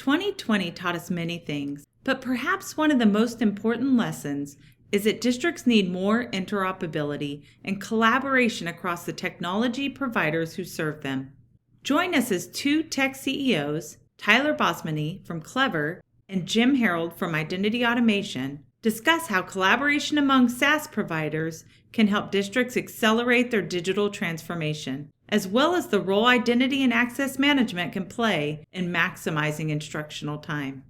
2020 taught us many things, but perhaps one of the most important lessons is that districts need more interoperability and collaboration across the technology providers who serve them. Join us as two tech CEOs, Tyler Bosmeny from Clever and Jim Harold from Identity Automation, discuss how collaboration among SaaS providers can help districts accelerate their digital transformation, as well as the role identity and access management can play in maximizing instructional time.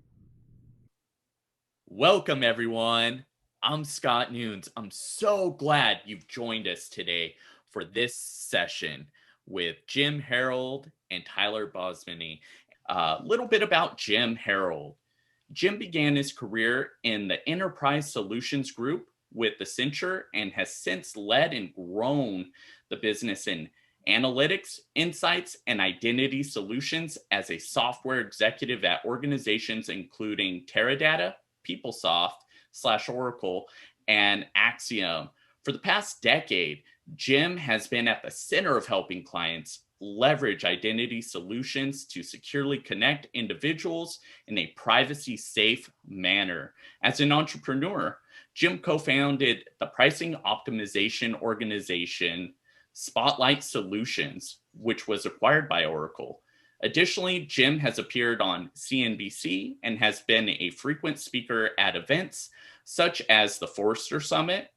Welcome, everyone. I'm Scott Nunes. I'm so glad you've joined us today for this session with Jim Harold and Tyler Bosmeny. A little bit about Jim Harold. Jim began his career in the Enterprise Solutions Group with Accenture and has since led and grown the business in analytics, insights, and identity solutions as a software executive at organizations including Teradata, PeopleSoft/Oracle, and Axiom. For the past decade, Jim has been at the center of helping clients leverage identity solutions to securely connect individuals in a privacy-safe manner. As an entrepreneur, Jim co-founded the pricing optimization organization Spotlight Solutions, which was acquired by Oracle. Additionally, Jim has appeared on CNBC and has been a frequent speaker at events such as the Forrester Summit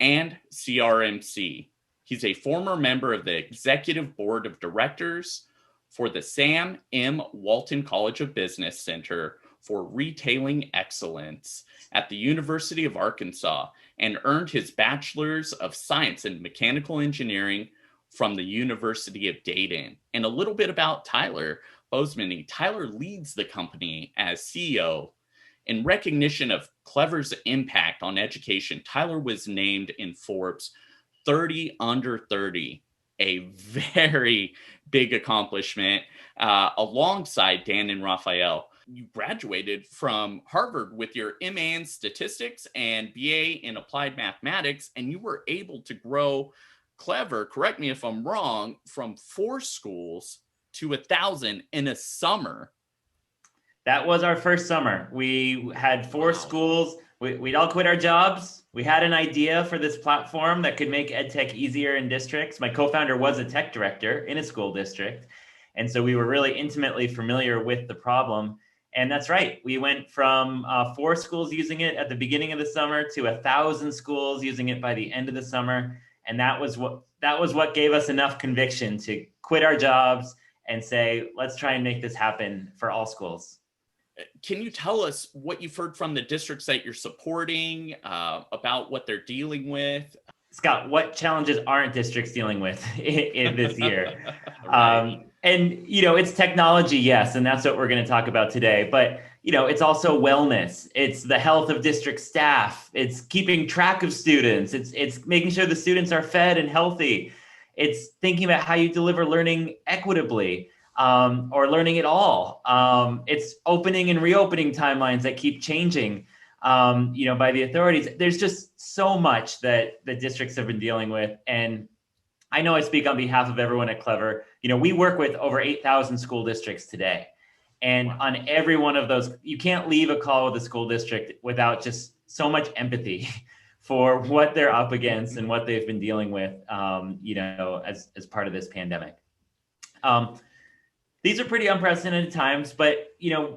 and CRMC. He's a former member of the Executive Board of Directors for the Sam M. Walton College of Business Center for Retailing Excellence at the University of Arkansas and earned his Bachelor's of Science in Mechanical Engineering from the University of Dayton. And a little bit about Tyler Bosmeny. Tyler leads the company as CEO. In recognition of Clever's impact on education, Tyler was named in Forbes 30 under 30, a very big accomplishment, alongside Dan and Raphael. You graduated from Harvard with your MA in statistics and BA in applied mathematics, and you were able to grow Clever, correct me if I'm wrong, from 4 schools to 1,000 in a summer. That was our first summer. We had 4 schools. We'd all quit our jobs. We had an idea for this platform that could make EdTech easier in districts. My co-founder was a tech director in a school district. And so we were really intimately familiar with the problem. And that's right. We went from 4 schools using it at the beginning of the summer to 1,000 schools using it by the end of the summer. And that was what gave us enough conviction to quit our jobs and say, let's try and make this happen for all schools. Can you tell us what you've heard from the districts that you're supporting, about what they're dealing with? Scott, what challenges aren't districts dealing with in this year? Right. And, it's technology, yes, and that's what we're going to talk about today. But, it's also wellness. It's the health of district staff. It's keeping track of students. It's making sure the students are fed and healthy. It's thinking about how you deliver learning equitably. Or learning at all. It's opening and reopening timelines that keep changing, by the authorities. There's just so much that the districts have been dealing with. And I know I speak on behalf of everyone at Clever. We work with over 8,000 school districts today. And on every one of those, you can't leave a call with a school district without just so much empathy for what they're up against and what they've been dealing with, as part of this pandemic. These are pretty unprecedented times, but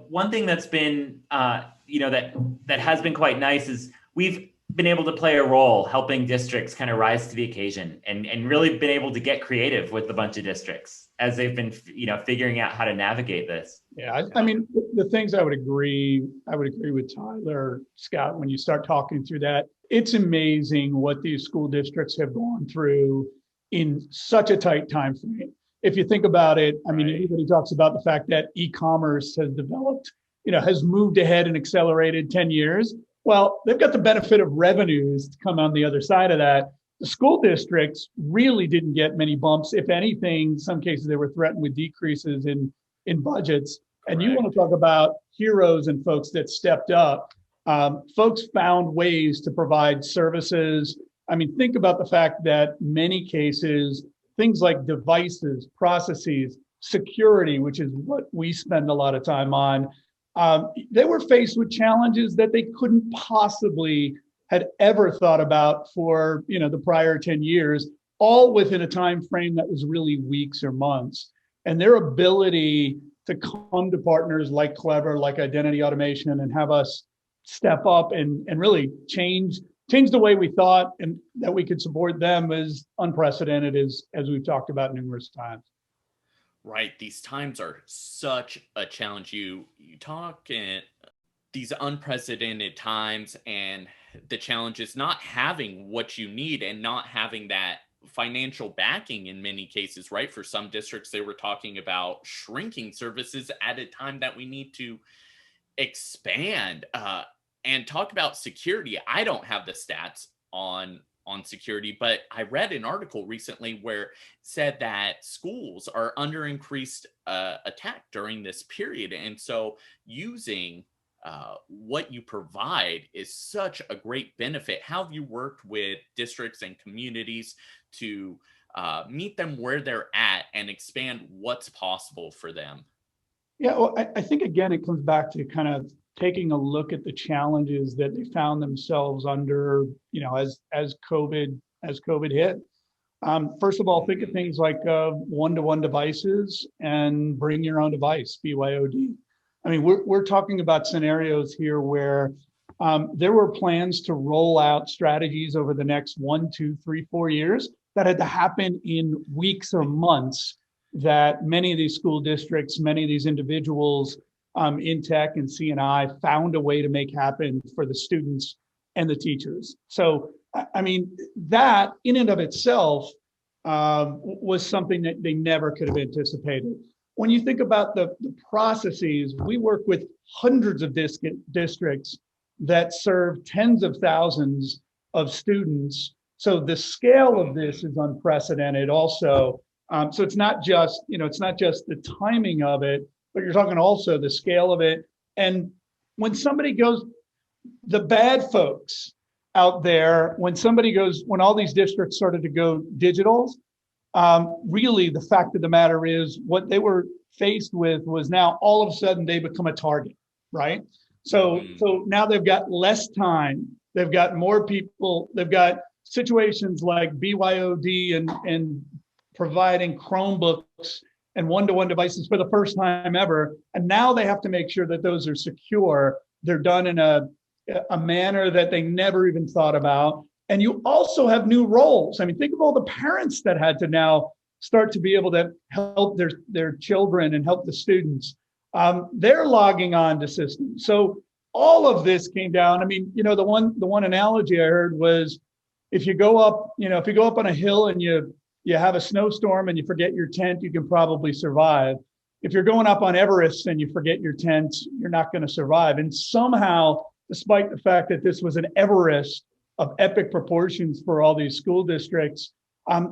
one thing that's been that has been quite nice is we've been able to play a role helping districts kind of rise to the occasion and really been able to get creative with a bunch of districts as they've been figuring out how to navigate this. Yeah, I mean, the things I would agree with Tyler, Scott, when you start talking through that. It's amazing what these school districts have gone through in such a tight time frame. If you think about it, I mean, everybody talks about the fact that e-commerce has developed, has moved ahead and accelerated 10 years. Well, they've got the benefit of revenues to come on the other side of that. The school districts really didn't get many bumps. If anything, in some cases, they were threatened with decreases in budgets. And you want to talk about heroes and folks that stepped up. Folks found ways to provide services. I mean, think about the fact that many cases, things like devices, processes, security, which is what we spend a lot of time on, they were faced with challenges that they couldn't possibly had ever thought about for the prior 10 years, all within a time frame that was really weeks or months. And their ability to come to partners like Clever, like Identity Automation, and have us step up and really change the way we thought and that we could support them is unprecedented, as we've talked about numerous times. Right. These times are such a challenge. You talk in these unprecedented times and the challenge is not having what you need and not having that financial backing in many cases, right? For some districts, they were talking about shrinking services at a time that we need to expand and talk about security. I don't have the stats on security, but I read an article recently where it said that schools are under increased attack during this period. And so using what you provide is such a great benefit. How have you worked with districts and communities to meet them where they're at and expand what's possible for them? Yeah, well, I think again, it comes back to kind of taking a look at the challenges that they found themselves under, as COVID hit. First of all, think of things like one-to-one devices and bring your own device, BYOD. I mean, we're talking about scenarios here where there were plans to roll out strategies over the next 1, 2, 3, 4 years that had to happen in weeks or months, that many of these school districts, many of these individuals in tech and C&I found a way to make happen for the students and the teachers. So, I mean, that in and of itself was something that they never could have anticipated. When you think about the processes, we work with hundreds of districts that serve tens of thousands of students. So the scale of this is unprecedented also. So it's not just the timing of it, but you're talking also the scale of it. And when somebody goes, the bad folks out there, when all these districts started to go digital, really the fact of the matter is what they were faced with was now all of a sudden they become a target, right? So now they've got less time, they've got more people, they've got situations like BYOD and providing Chromebooks and one-to-one devices for the first time ever. And now they have to make sure that those are secure. They're done in a manner that they never even thought about. And you also have new roles. I mean, think of all the parents that had to now start to be able to help their children and help the students. They're logging on to systems. So all of this came down. I mean, the one analogy I heard was if you go up on a hill and you have a snowstorm and you forget your tent, you can probably survive. If you're going up on Everest and you forget your tent, you're not going to survive. And somehow, despite the fact that this was an Everest of epic proportions for all these school districts,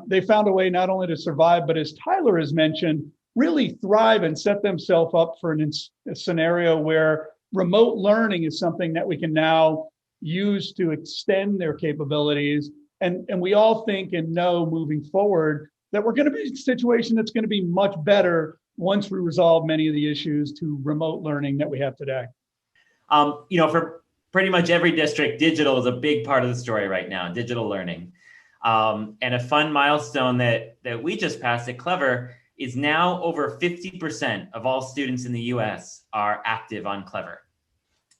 they found a way not only to survive, but as Tyler has mentioned, really thrive and set themselves up for a scenario where remote learning is something that we can now use to extend their capabilities. And we all think and know moving forward that we're going to be in a situation that's going to be much better once we resolve many of the issues to remote learning that we have today. For pretty much every district, digital is a big part of the story right now, digital learning. And a fun milestone that we just passed at Clever is now over 50% of all students in the US are active on Clever.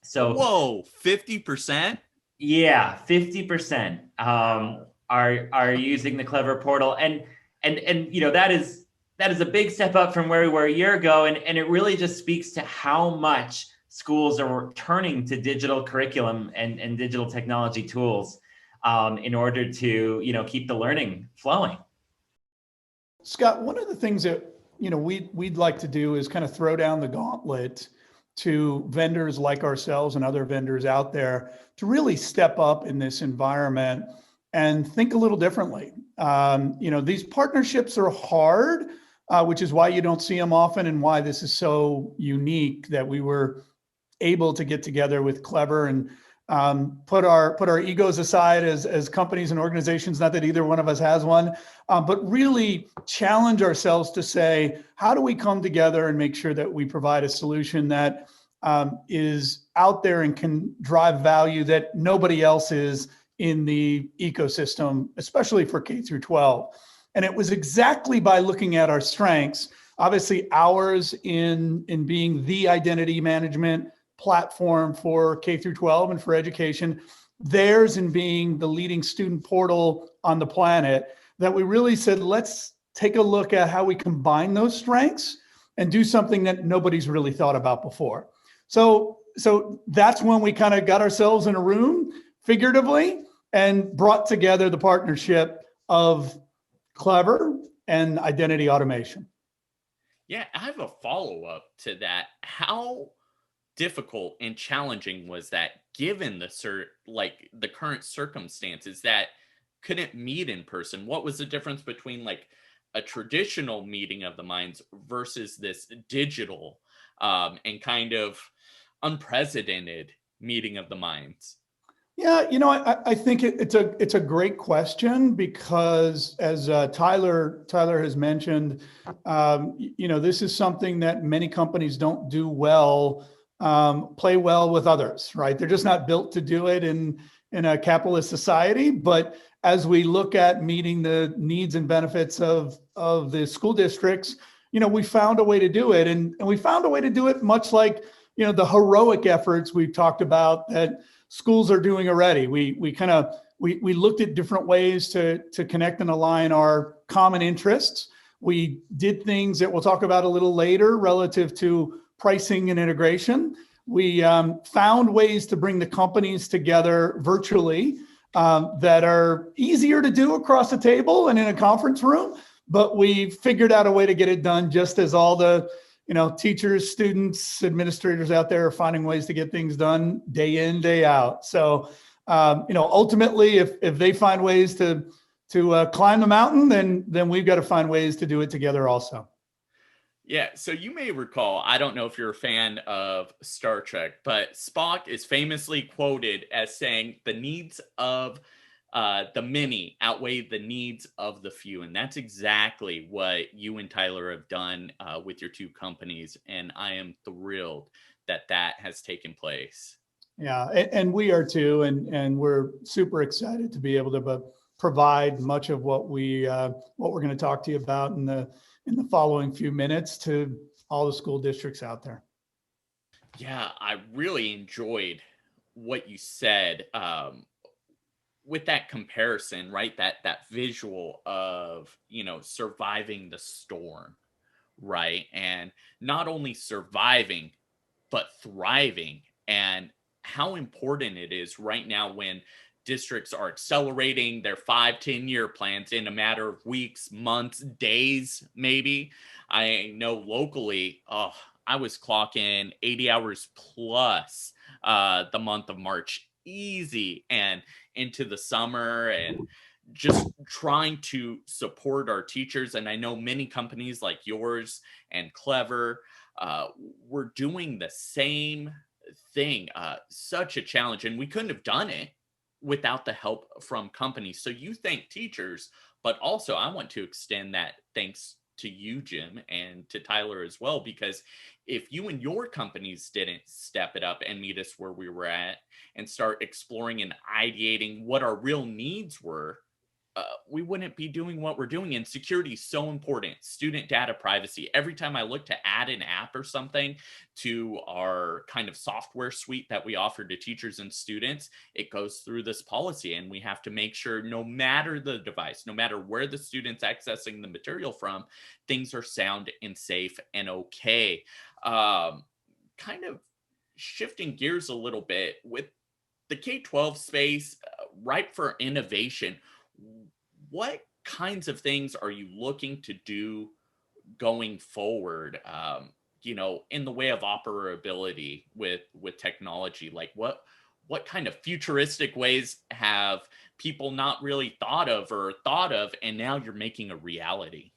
So whoa, 50%? Yeah, 50% are using the Clever portal, and that is a big step up from where we were a year ago, and it really just speaks to how much schools are turning to digital curriculum and digital technology tools in order to keep the learning flowing. Scott, one of the things that we'd like to do is kind of throw down the gauntlet to vendors like ourselves and other vendors out there to really step up in this environment and think a little differently. These partnerships are hard, which is why you don't see them often and why this is so unique that we were able to get together with Clever and put our egos aside as companies and organizations, not that either one of us has one, but really challenge ourselves to say, how do we come together and make sure that we provide a solution that is out there and can drive value that nobody else is in the ecosystem, especially for K through 12. And it was exactly by looking at our strengths, obviously ours in being the identity management platform for K through 12 and for education, theirs in being the leading student portal on the planet, that we really said, let's take a look at how we combine those strengths and do something that nobody's really thought about before. So that's when we kind of got ourselves in a room, figuratively, and brought together the partnership of Clever and identity automation. Yeah, I have a follow-up to that. How difficult and challenging was that, given the current circumstances that couldn't meet in person? What was the difference between like a traditional meeting of the minds versus this digital and kind of unprecedented meeting of the minds? Yeah, I think it's a great question, because as Tyler has mentioned, this is something that many companies don't do well, play well with others, right? They're just not built to do it in a capitalist society. But as we look at meeting the needs and benefits of the school districts, we found a way to do it, and we found a way to do it much like the heroic efforts we've talked about that schools are doing already. We looked at different ways to connect and align our common interests. We did things that we'll talk about a little later relative to pricing and integration. We found ways to bring the companies together virtually that are easier to do across the table and in a conference room, but we figured out a way to get it done, just as all the teachers, students, administrators out there are finding ways to get things done day in, day out. So, ultimately, if they find ways to climb the mountain, then we've got to find ways to do it together also. Yeah, so you may recall, I don't know if you're a fan of Star Trek, but Spock is famously quoted as saying the needs of the many outweigh the needs of the few. And that's exactly what you and Tyler have done with your two companies. And I am thrilled that has taken place. Yeah, and we are too. And we're super excited to be able to provide much of what we're going to talk to you about in the following few minutes to all the school districts out there. Yeah, I really enjoyed what you said. With that comparison, right? That visual of, surviving the storm, right? And not only surviving, but thriving. And how important it is right now when districts are accelerating their 5-10 year plans in a matter of weeks, months, days, maybe. I know locally, I was clocking 80 hours plus the month of March, easy, and into the summer, and just trying to support our teachers. And I know many companies like yours and Clever were doing the same thing. Such a challenge, and we couldn't have done it without the help from companies. So you thank teachers, but also I want to extend that thanks to you, Jim, and to Tyler as well, because if you and your companies didn't step it up and meet us where we were at and start exploring and ideating what our real needs were, we wouldn't be doing what we're doing. And security is so important. Student data privacy. Every time I look to add an app or something to our kind of software suite that we offer to teachers and students, it goes through this policy. And we have to make sure, no matter the device, no matter where the student's accessing the material from, things are sound and safe and okay. Kind of shifting gears a little bit with the K-12 space, ripe for innovation. What kinds of things are you looking to do going forward, in the way of operability with technology? Like what kind of futuristic ways have people not really thought of, and now you're making a reality?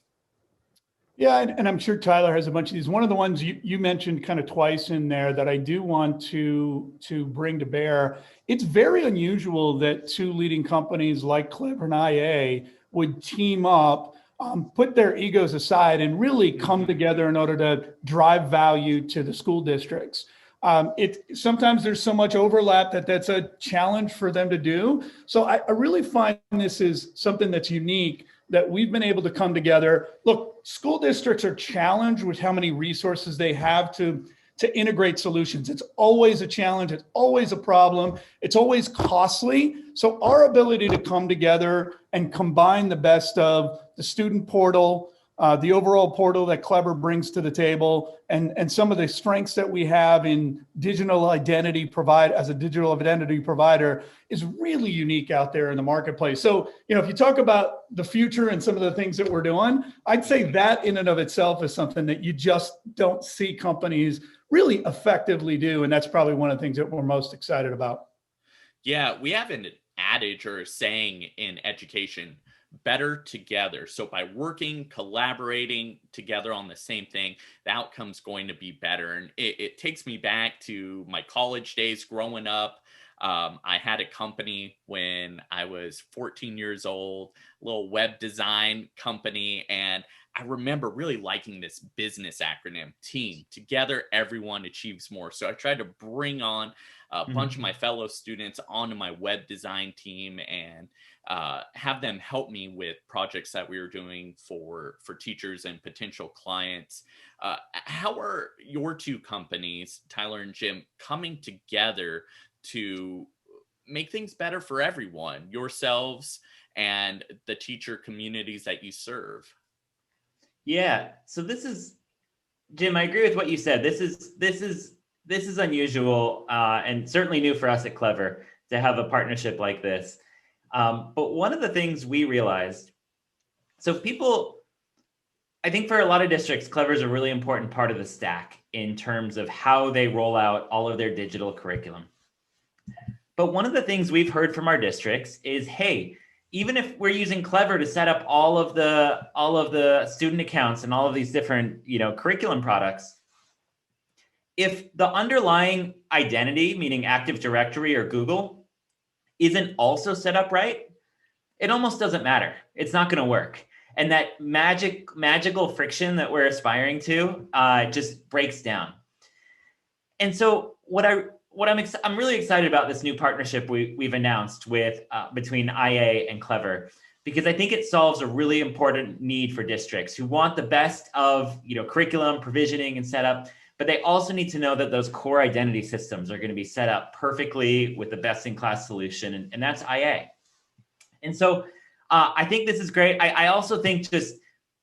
Yeah, and I'm sure Tyler has a bunch of these. One of the ones you mentioned kind of twice in there that I do want to bring to bear. It's very unusual that two leading companies like Clever and IA would team up, put their egos aside, and really come together in order to drive value to the school districts. Sometimes there's so much overlap that's a challenge for them to do. So I really find this is something that's unique, that we've been able to come together. Look, school districts are challenged with how many resources they have to integrate solutions. It's always a challenge. It's always a problem. It's always costly. So our ability to come together and combine the best of the student portal, the overall portal that Clever brings to the table, and some of the strengths that we have in digital identity as a digital identity provider is really unique out there in the marketplace. So, if you talk about the future and some of the things that we're doing, I'd say that in and of itself is something that you just don't see companies really effectively do. And that's probably one of the things that we're most excited about. Yeah, we have an adage or a saying in education: better together. So by working, collaborating together on the same thing, the outcome's going to be better. And it takes me back to my college days growing up. I had a company when I was 14 years old, a little web design company. And I remember really liking this business acronym: team. Together, everyone achieves more. So I tried to bring on a bunch of my fellow students onto my web design team and have them help me with projects that we were doing for teachers and potential clients. How are your two companies, Tyler and Jim, coming together to make things better for everyone, yourselves and the teacher communities that you serve? Yeah. So this is, Jim, I agree with what you said. This is unusual and certainly new for us at Clever to have a partnership like this. But one of the things we realized, I think for a lot of districts, Clever is a really important part of the stack in terms of how they roll out all of their digital curriculum. But one of the things we've heard from our districts is, hey, even if we're using Clever to set up all of the student accounts and all of these different, curriculum products, if the underlying identity, meaning Active Directory or Google, isn't also set up right, it almost doesn't matter. It's not going to work. And that magical friction that we're aspiring to just breaks down. And so I'm really excited about this new partnership we've announced between IA and Clever, because I think it solves a really important need for districts who want the best of curriculum, provisioning, and setup, but they also need to know that those core identity systems are going to be set up perfectly with the best-in-class solution, and that's IA. And so I think this is great. I also think just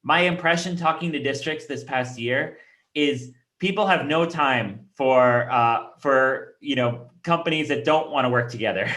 my impression talking to districts this past year is people have no time for companies that don't want to work together.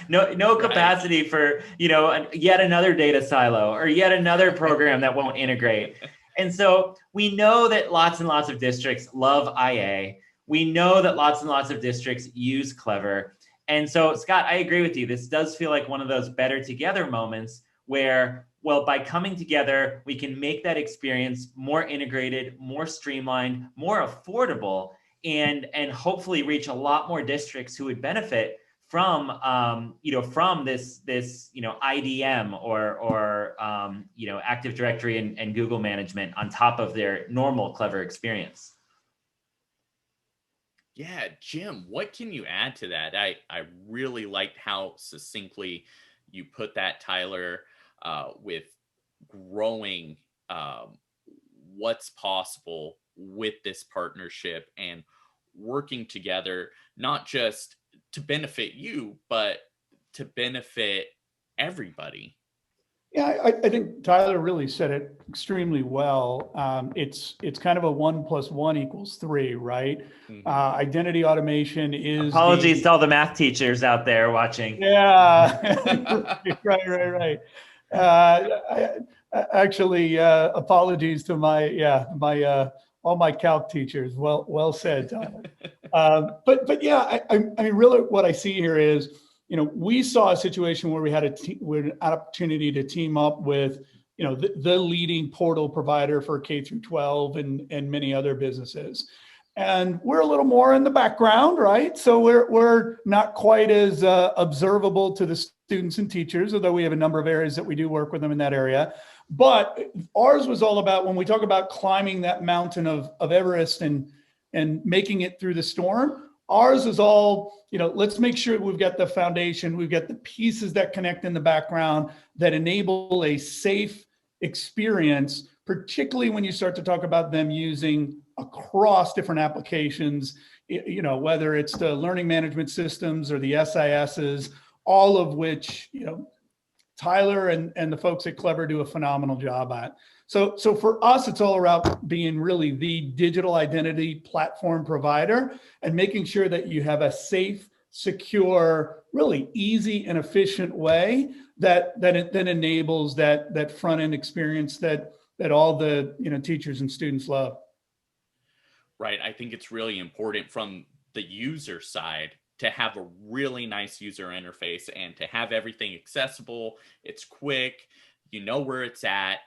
No capacity for yet another data silo or yet another program that won't integrate. And so we know that lots and lots of districts love IA. We know that lots and lots of districts use Clever. And so, Scott, I agree with you. This does feel like one of those better together moments where, well, by coming together, we can make that experience more integrated, more streamlined, more affordable, and hopefully reach a lot more districts who would benefit from this IDM or Active Directory and Google management on top of their normal Clever experience. Yeah, Jim, what can you add to that? I really liked how succinctly you put that, Tyler, with growing what's possible with this partnership and working together, not just to benefit you, but to benefit everybody. Yeah, I think Tyler really said it extremely well. It's kind of a 1 + 1 = 3, right? Mm-hmm. Identity automation is. Apologies to all the math teachers out there watching. Yeah, right. Actually, apologies to my all my calc teachers. Well said, Tyler. But yeah, I mean, really, what I see here is, we saw a situation where we had an opportunity to team up with the leading portal provider for K through 12 and many other businesses. And we're a little more in the background, right? So we're not quite as observable to the students and teachers, although we have a number of areas that we do work with them in that area. But ours was all about, when we talk about climbing that mountain of Everest and making it through the storm, ours is all, let's make sure we've got the foundation, we've got the pieces that connect in the background that enable a safe experience, particularly when you start to talk about them using across different applications, whether it's the learning management systems or the SISs, all of which, Tyler and the folks at Clever do a phenomenal job at. So for us, it's all about being really the digital identity platform provider and making sure that you have a safe, secure, really easy and efficient way that it then enables that front end experience that all the teachers and students love. Right. I think it's really important from the user side to have a really nice user interface and to have everything accessible. It's quick, where it's at.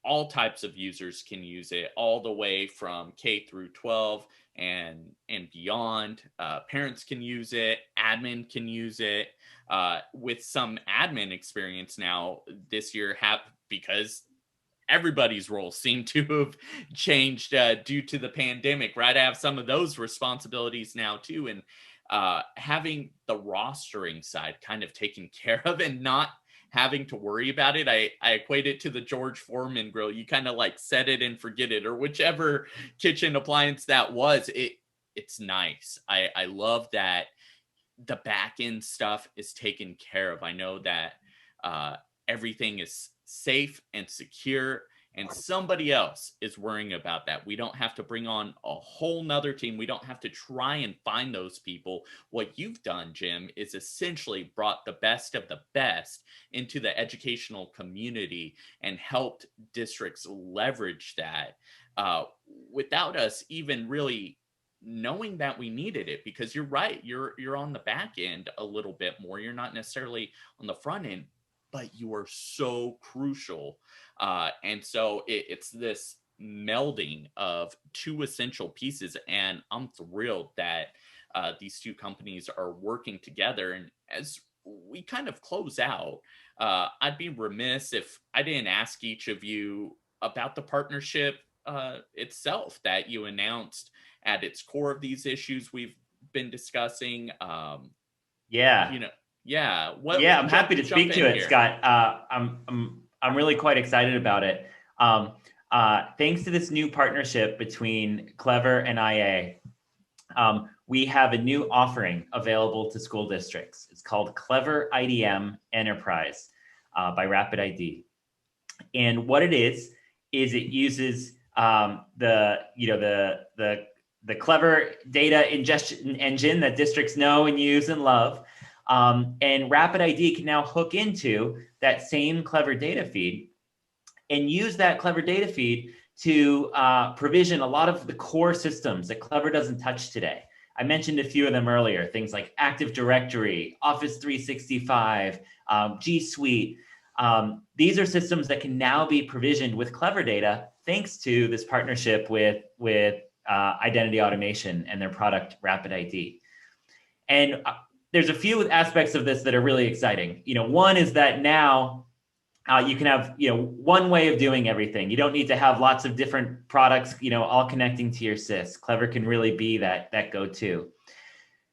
All types of users can use it, all the way from K through 12 and beyond. Parents can use it, admin can use it, with some admin experience now this year, because everybody's roles seem to have changed due to the pandemic, right? I have some of those responsibilities now too. And having the rostering side kind of taken care of and not having to worry about it. I equate it to the George Foreman grill. You kind of like set it and forget it, or whichever kitchen appliance that was. It's nice. I love that the back end stuff is taken care of. I know that everything is safe and secure, and somebody else is worrying about that. We don't have to bring on a whole nother team. We don't have to try and find those people. What you've done, Jim, is essentially brought the best of the best into the educational community and helped districts leverage that without us even really knowing that we needed it. Because you're right, you're on the back end a little bit more. You're not necessarily on the front end, but you are so crucial. And so it's this melding of two essential pieces. And I'm thrilled that these two companies are working together. And as we kind of close out, I'd be remiss if I didn't ask each of you about the partnership itself that you announced at its core of these issues we've been discussing. Yeah. I'm happy to speak to it, here. Scott. I'm really quite excited about it. Thanks to this new partnership between Clever and IA, we have a new offering available to school districts. It's called Clever IDM Enterprise by Rapid ID. And what it is it uses the Clever data ingestion engine that districts know and use and love. And Rapid ID can now hook into that same Clever data feed and use that Clever data feed to provision a lot of the core systems that Clever doesn't touch today. I mentioned a few of them earlier, things like Active Directory, Office 365, G Suite. These are systems that can now be provisioned with Clever data thanks to this partnership with Identity Automation and their product Rapid ID. And there's a few aspects of this that are really exciting. One is that now you can have, one way of doing everything. You don't need to have lots of different products, all connecting to your SIS. Clever can really be that go-to.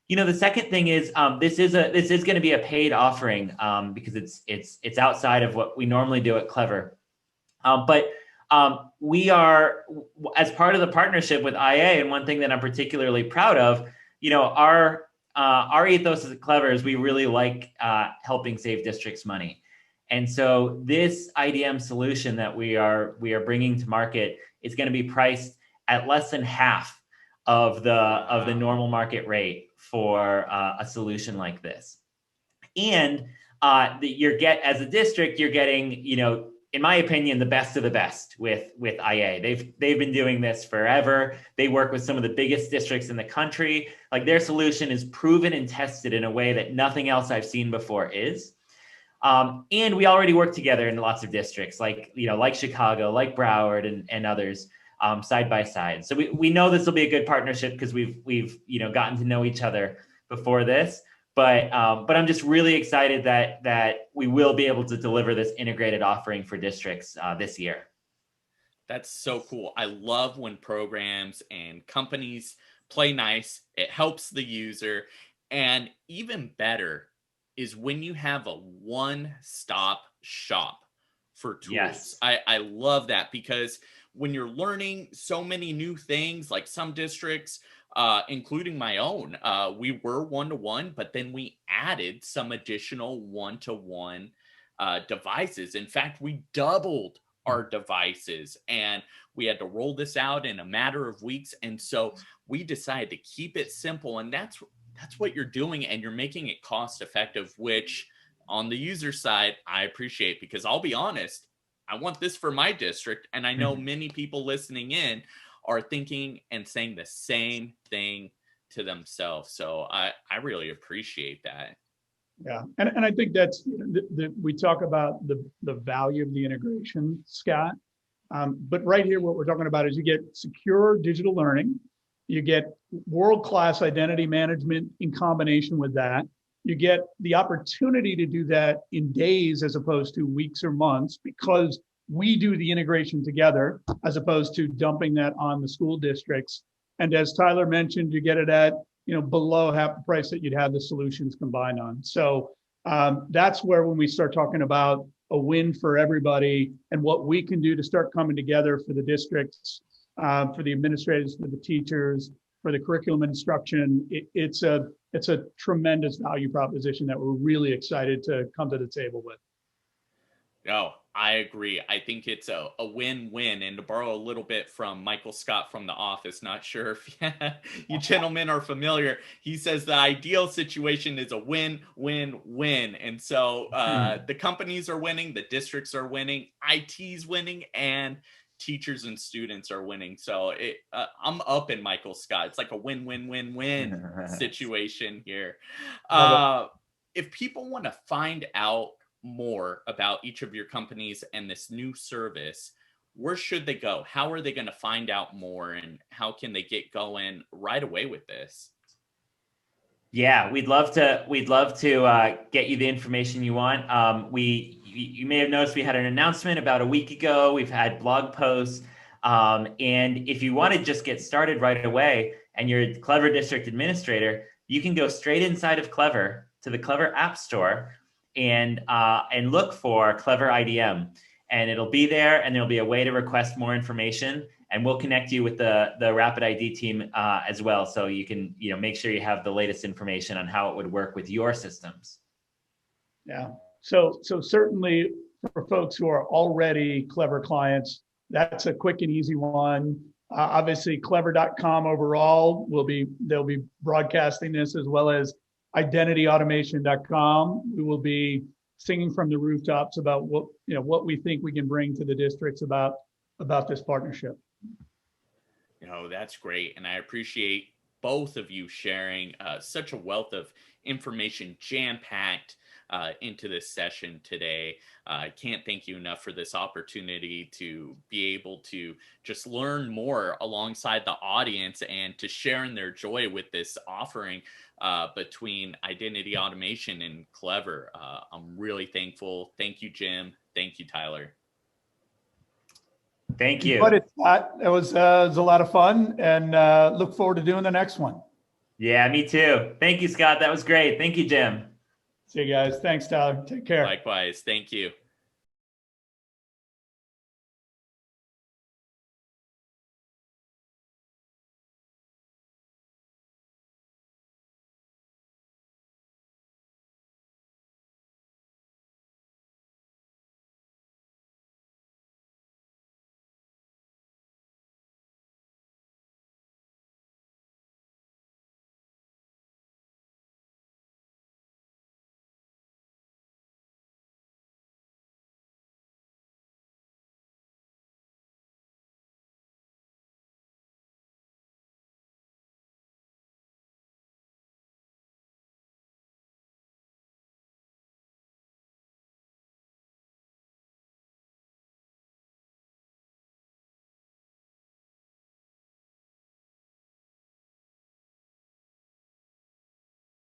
The second thing is this is going to be a paid offering because it's outside of what we normally do at Clever. But we are, as part of the partnership with IA, and one thing that I'm particularly proud of, our ethos at Clever is we really like helping save districts money. And so this IDM solution that we are bringing to market is going to be priced at less than half of the normal market rate for a solution like this. And as a district, you're getting, in my opinion, the best of the best with IA. They've been doing this forever. They work with some of the biggest districts in the country. Like, their solution is proven and tested in a way that nothing else I've seen before is. And we already work together in lots of districts, like Chicago, like Broward, and others, side by side. So we know this will be a good partnership because we've gotten to know each other before this. But I'm just really excited that we will be able to deliver this integrated offering for districts this year. That's so cool. I love when programs and companies play nice. It helps the user. And even better is when you have a one-stop shop for tools. Yes. I love that, because when you're learning so many new things, like some districts, including my own, we were one-to-one, but then we added some additional one-to-one devices. In fact, we doubled our devices, and we had to roll this out in a matter of weeks. And so we decided to keep it simple, and that's what you're doing, and you're making it cost effective, which on the user side I appreciate, because I'll be honest, I want this for my district, and I know many people listening in are thinking and saying the same thing to themselves. So I really appreciate that. Yeah, and I think that's we talk about the value of the integration, Scott. But right here, what we're talking about is you get secure digital learning, you get world-class identity management in combination with that. You get the opportunity to do that in days as opposed to weeks or months, because we do the integration together as opposed to dumping that on the school districts. And as Tyler mentioned, you get it at below half the price that you'd have the solutions combined on. So that's where, when we start talking about a win for everybody and what we can do to start coming together for the districts, for the administrators, for the teachers, for the curriculum instruction, it's a tremendous value proposition that we're really excited to come to the table with. No, I agree. I think it's a win-win. And to borrow a little bit from Michael Scott from The Office, not sure if you gentlemen are familiar, he says the ideal situation is a win-win-win. And so the companies are winning, the districts are winning, IT's winning, and teachers and students are winning. So I'm up in Michael Scott. It's like a win-win-win-win situation here. If people want to find out more about each of your companies and this new service, where should they go? How are they going to find out more, and how can they get going right away with this? Yeah, we'd love to get you the information you want. You may have noticed we had an announcement about a week ago. We've had blog posts. And if you want to just get started right away and you're a Clever district administrator, you can go straight inside of Clever to the Clever App Store and look for Clever IDM. And it'll be there, and there'll be a way to request more information, and we'll connect you with the Rapid ID team as well, so you can make sure you have the latest information on how it would work with your systems. Yeah. So certainly for folks who are already Clever clients, that's a quick and easy one. Obviously, clever.com overall they'll be broadcasting this, as well as identityautomation.com. We will be singing from the rooftops about what we think we can bring to the districts about this partnership. That's great. And I appreciate both of you sharing such a wealth of information jam-packed into this session today. I can't thank you enough for this opportunity to be able to just learn more alongside the audience and to share in their joy with this offering between Identity Automation and Clever. I'm really thankful. Thank you, Jim. Thank you, Tyler. Thank you. But it was a lot of fun, and look forward to doing the next one. Yeah, me too. Thank you, Scott. That was great. Thank you, Jim. See you guys. Thanks, Tyler. Take care. Likewise. Thank you.